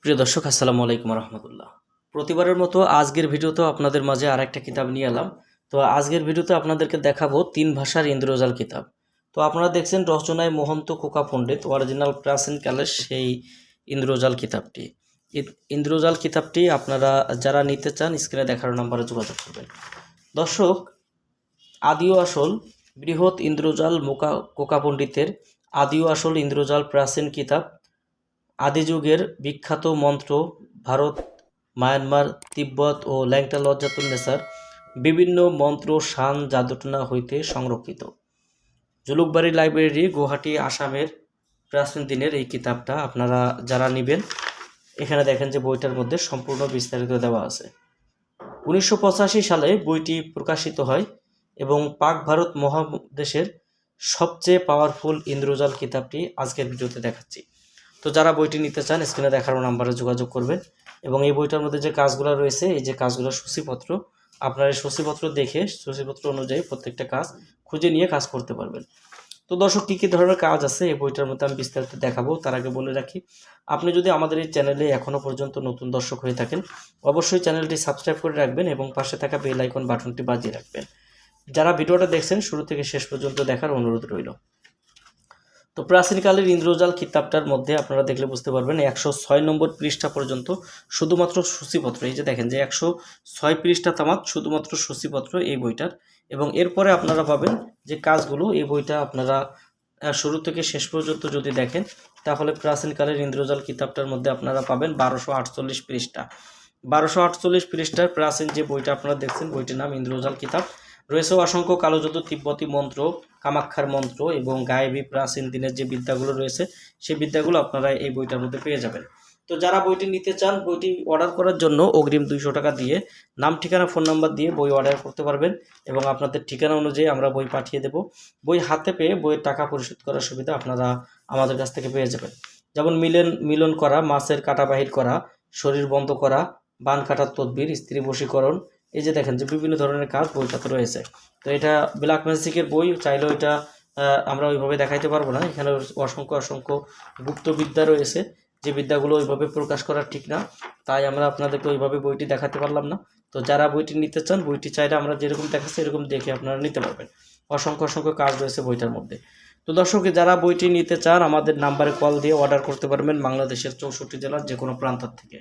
প্রিয় দর্শক, আসসালামু আলাইকুম রহমতুল্লাহ। প্রতিবারের মতো আজকের ভিডিওতেও আপনাদের মাঝে আর একটা কিতাব নিয়ে এলাম। তো আজকের ভিডিওতে আপনাদেরকে দেখাবো 3 ভাষার ইন্দ্রজাল কিতাব। তো আপনারা দেখছেন রচনায় মোহন্ত খোকা পণ্ডিত, অরিজিনাল প্রাচীনকালের সেই ইন্দ্রজাল কিতাবটি। ইন্দ্রজাল কিতাবটি আপনারা যারা নিতে চান স্ক্রিনে দেখানো নাম্বারে যোগাযোগ করবেন। দর্শক, আদি ও আসল বৃহৎ ইন্দ্রজাল কোকা পণ্ডিতের আদি ও আসল ইন্দ্রজাল প্রাচীন কিতাব। আদিযুগের বিখ্যাত মন্ত্র ভারত, মায়ানমার, তিব্বত ও ল্যাংটা লজ্জাতুন্নেসার বিভিন্ন মন্ত্র শান জাদুটনা হইতে সংরক্ষিত। জুলুকবাড়ি লাইব্রেরি, গুয়াহাটি, আসামের প্রাচীন দিনের এই কিতাবটা আপনারা যারা নেবেন, এখানে দেখেন যে বইটার মধ্যে সম্পূর্ণ বিস্তারিত দেওয়া আছে। 1985 সালে বইটি প্রকাশিত হয় এবং পাক ভারত মহাদেশের সবচেয়ে পাওয়ারফুল ইন্দ্রজাল কিতাবটি আজকের ভিডিওতে দেখাচ্ছি। তো যারা বইটি নিতে চান স্ক্রিনে দেখানো নাম্বারে যোগাযোগ করবেন এবং এই বইটার মধ্যে যে কাজগুলো রয়েছে, এই যে কাজগুলো সূচিপত্র, আপনারা এই সূচিপত্র দেখে সূচিপত্র অনুযায়ী প্রত্যেকটা কাজ খুঁজে নিয়ে কাজ করতে পারবেন। তো দর্শক, কী কী ধরনের কাজ আছে এই বইটার মধ্যে আমি বিস্তারিত দেখাবো। তার আগে বলে রাখি, আপনি যদি আমাদের এই চ্যানেলে এখনও পর্যন্ত নতুন দর্শক হয়ে থাকেন, অবশ্যই চ্যানেলটি সাবস্ক্রাইব করে রাখবেন এবং পাশে থাকা বেল আইকন বাটনটি বাজিয়ে রাখবেন। যারা ভিডিওটা দেখছেন শুরু থেকে শেষ পর্যন্ত দেখার অনুরোধ রইল। তো প্রাচীনকালের ইন্দ্রজাল কিতাবটার মধ্যে আপনারা দেখলে বুঝতে পারবেন 106 নম্বর পৃষ্ঠা পর্যন্ত শুধুমাত্র সূচিপত্র। এই যে দেখেন যে 106 পৃষ্ঠা তামাত শুধুমাত্র সূচিপত্র এই বইটার। এবং এরপরে আপনারা পাবেন যে কাজগুলো, এই বইটা আপনারা শুরু থেকে শেষ পর্যন্ত যদি দেখেন তাহলে প্রাচীনকালের ইন্দ্রজাল কিতাবটার মধ্যে আপনারা পাবেন 1248 পৃষ্ঠা। 1248 পৃষ্ঠার প্রাচীন যে বইটা আপনারা দেখছেন, বইটির নাম ইন্দ্রজাল কিতাব। রয়েছে অসংখ্য কালোজাদু, তিব্বতী মন্ত্র, কামাক্ষার মন্ত্র এবং গায়েবী প্রাচীন দিনের যে বিদ্যাগুলো রয়েছে সেই বিদ্যাগুলো আপনারা এই বইটার মধ্যে পেয়ে যাবেন। তো যারা বইটি নিতে চান, বইটি অর্ডার করার জন্য অগ্রিম 200 টাকা দিয়ে নাম, ঠিকানা, ফোন নাম্বার দিয়ে বই অর্ডার করতে পারবেন এবং আপনাদের ঠিকানা অনুযায়ী আমরা বই পাঠিয়ে দেব। বই হাতে পেয়ে বইয়ের টাকা পরিশোধ করার সুবিধা আপনারা আমাদের কাছ থেকে পেয়ে যাবেন। যেমন মিলন করা, মাছের কাটা বাহির করা, শরীর বন্ধ করা, বান কাটার তদবির, স্ত্রী বশীকরণ, এই যে দেখেন যে বিভিন্ন ধরনের কাজ বইটাতে রয়েছে। তো এটা ব্ল্যাক ম্যাজিকের বই, চাইলেও এটা আমরা ওইভাবে দেখাইতে পারবো না। এখানে অসংখ্য গুপ্তবিদ্যা রয়েছে, যে বিদ্যাগুলো ওইভাবে প্রকাশ করা ঠিক না, তাই আমরা আপনাদেরকে ওইভাবে বইটি দেখাতে পারলাম না। তো যারা বইটি নিতে চান, বইটি চাইলে আমরা যেরকম দেখাচ্ছি এরকম দেখে আপনারা নিতে পারবেন। অসংখ্য কাজ রয়েছে বইটার মধ্যে। তো দর্শক, যারা বইটি নিতে চান আমাদের নাম্বারে কল দিয়ে অর্ডার করতে পারবেন বাংলাদেশের 64 জেলার যে কোনো প্রান্ত থেকে।